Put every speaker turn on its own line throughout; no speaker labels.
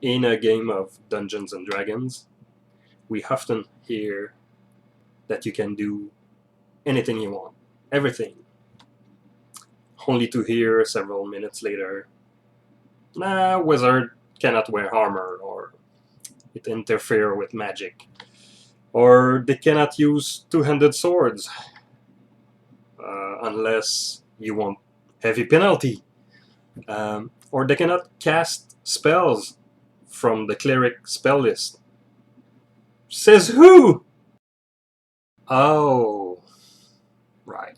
In a game of Dungeons and Dragons, we often hear that you can do anything you want, everything, only to hear several minutes later, nah, wizard cannot wear armor, or it interfere with magic, or they cannot use two-handed swords unless you want heavy penalty, or they cannot cast spells from the cleric spell list. Says who? Oh, right.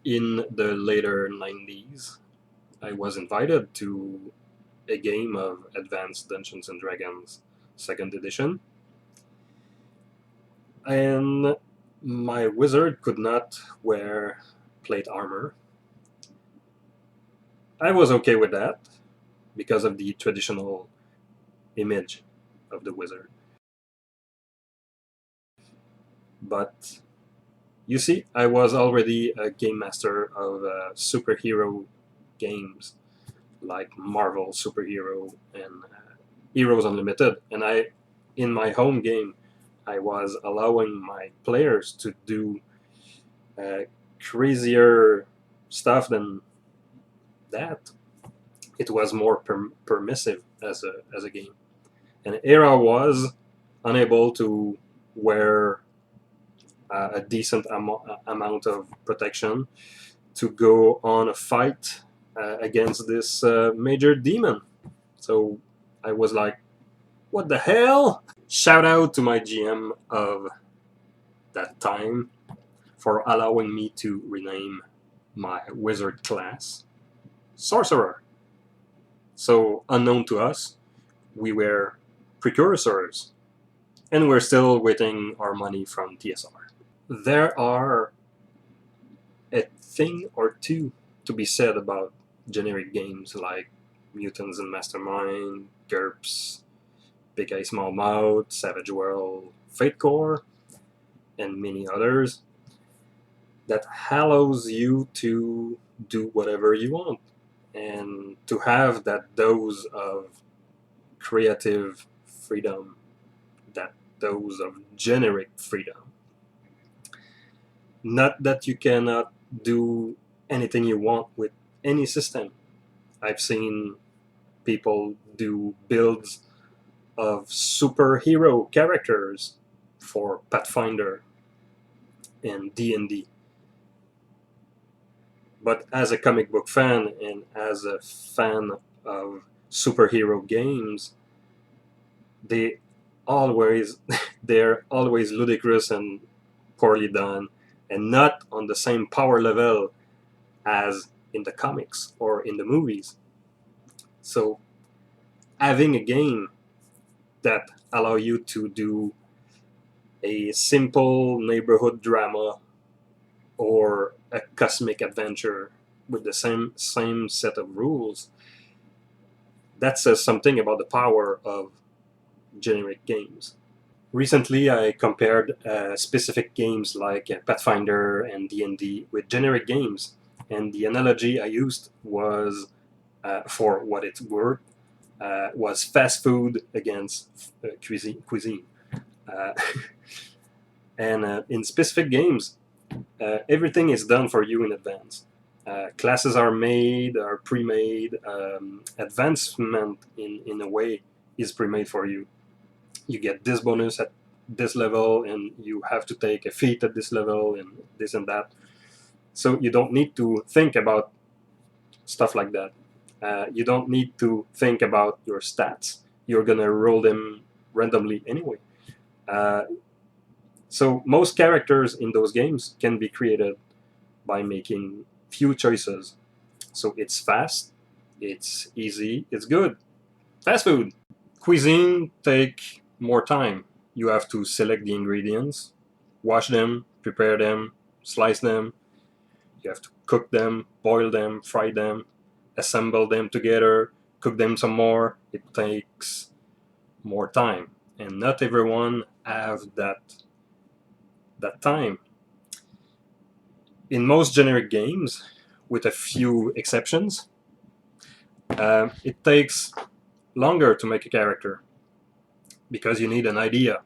In the later 90s, I was invited to a game of Advanced Dungeons and Dragons 2nd edition, and my wizard could not wear plate armor. I was okay with that because of the traditional image of the wizard. But you see, I was already a game master of superhero games like Marvel Superhero and Heroes Unlimited, and in my home game, I was allowing my players to do uh, crazier stuff than that. It was more permissive as a game, and Era was unable to wear a decent amount of protection to go on a fight against this major demon. So I was like, what the hell? Shout out to my GM of that time for allowing me to rename my wizard class Sorcerer. So, unknown to us, we were precursors, and we're still waiting our money from TSR. There are a thing or two to be said about generic games like Mutants and Mastermind, GURPS, Big Eye Small Mouth, Savage World, Fate Core, and many others that allows you to do whatever you want and to have that dose of creative freedom, that dose of generic freedom. Not that you cannot do anything you want with any system. I've seen people do builds of superhero characters for Pathfinder and D&D. But as a comic book fan and as a fan of superhero games, they always they're always ludicrous and poorly done and not on the same power level as in the comics or in the movies. So having a game that allow you to do a simple neighborhood drama or a cosmic adventure with the same set of rules, that says something about the power of generic games. Recently, I compared specific games like Pathfinder and D&D with generic games, and the analogy I used was, for what it's worth, was fast food against cuisine. Uh, and in specific games, everything is done for you in advance. Classes are made, are pre-made. Advancement in a way is pre-made for you. You get this bonus at this level, and you have to take a feat at this level, and this and that. So you don't need to think about stuff like that. You don't need to think about your stats. You're gonna roll them randomly anyway. Uh, so most characters in those games can be created by making few choices. So it's fast, it's easy, it's good. Fast food. Cuisine take more time. You have to select the ingredients, wash them, prepare them, slice them. You have to cook them, boil them, fry them, assemble them together, cook them some more. It takes more time, and not everyone have that that time. In most generic games, with a few exceptions, it takes longer to make a character because you need an idea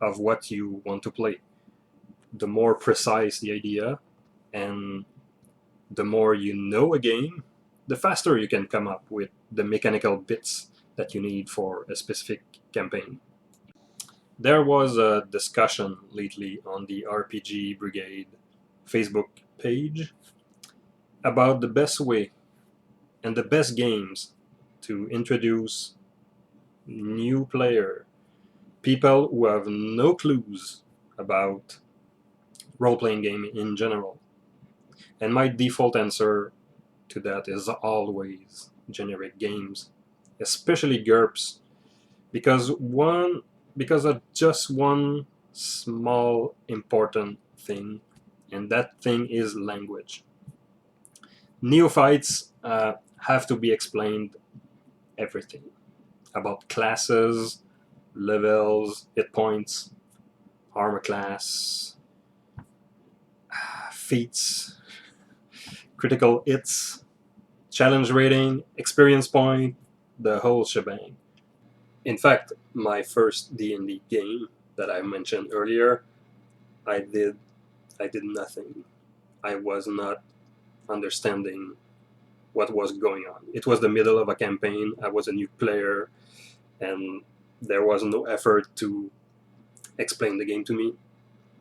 of what you want to play. The more precise the idea and the more you know a game, the faster you can come up with the mechanical bits that you need for a specific campaign. There was a discussion lately on the RPG Brigade Facebook page about the best way and the best games to introduce new player, people who have no clues about role-playing game in general. And my default answer to that is always generic games, especially GURPS, because of just one small important thing, and that thing is language. Neophytes have to be explained everything about classes, levels, hit points, armor class, feats, critical hits, challenge rating, experience point, the whole shebang. In fact, my first D&D game that I mentioned earlier, I did nothing. I was not understanding what was going on. It was the middle of a campaign. I was a new player, and there was no effort to explain the game to me.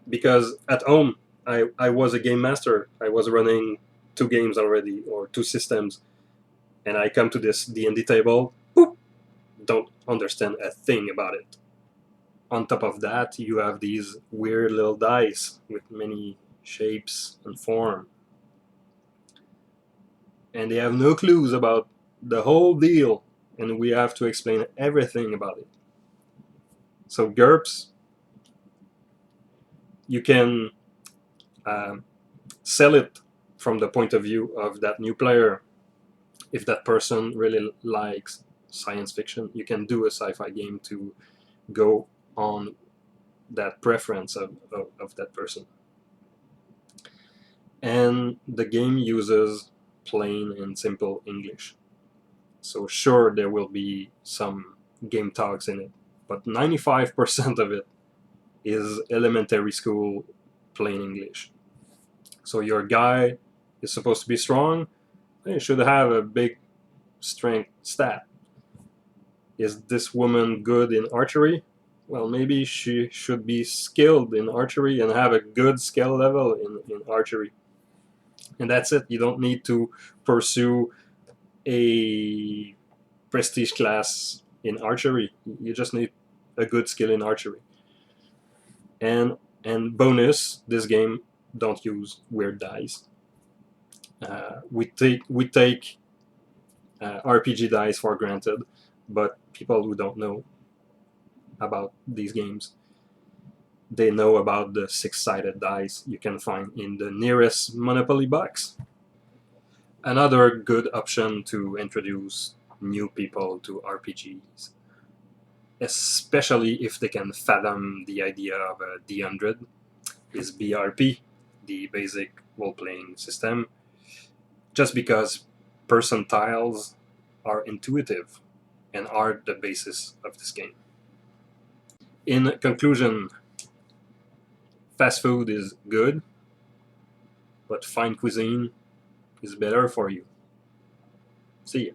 Because at home, I was a game master. I was running 2 games already, or 2 systems, and I come to this D&D table, boop, don't understand a thing about it. On top of that, you have these weird little dice with many shapes and form. And they have no clues about the whole deal, and we have to explain everything about it. So GURPS, you can sell it from the point of view of that new player. If that person really likes science fiction, you can do a sci-fi game to go on that preference of that person. And the game uses plain and simple English. So sure, there will be some game talks in it, but 95% of it is elementary school plain English. So your guy is supposed to be strong, he should have a big strength stat. Is this woman good in archery? Well, maybe she should be skilled in archery and have a good skill level in archery. And that's it. You don't need to pursue a prestige class in archery. You just need a good skill in archery. And bonus, this game don't use weird dice. We take RPG dice for granted, but people who don't know about these games, they know about the 6-sided dice you can find in the nearest Monopoly box. Another good option to introduce new people to RPGs, especially if they can fathom the idea of a D100, is BRP, the basic role-playing system, just because percentiles are intuitive and are the basis of this game. In conclusion, fast food is good, but fine cuisine is better for you. See ya.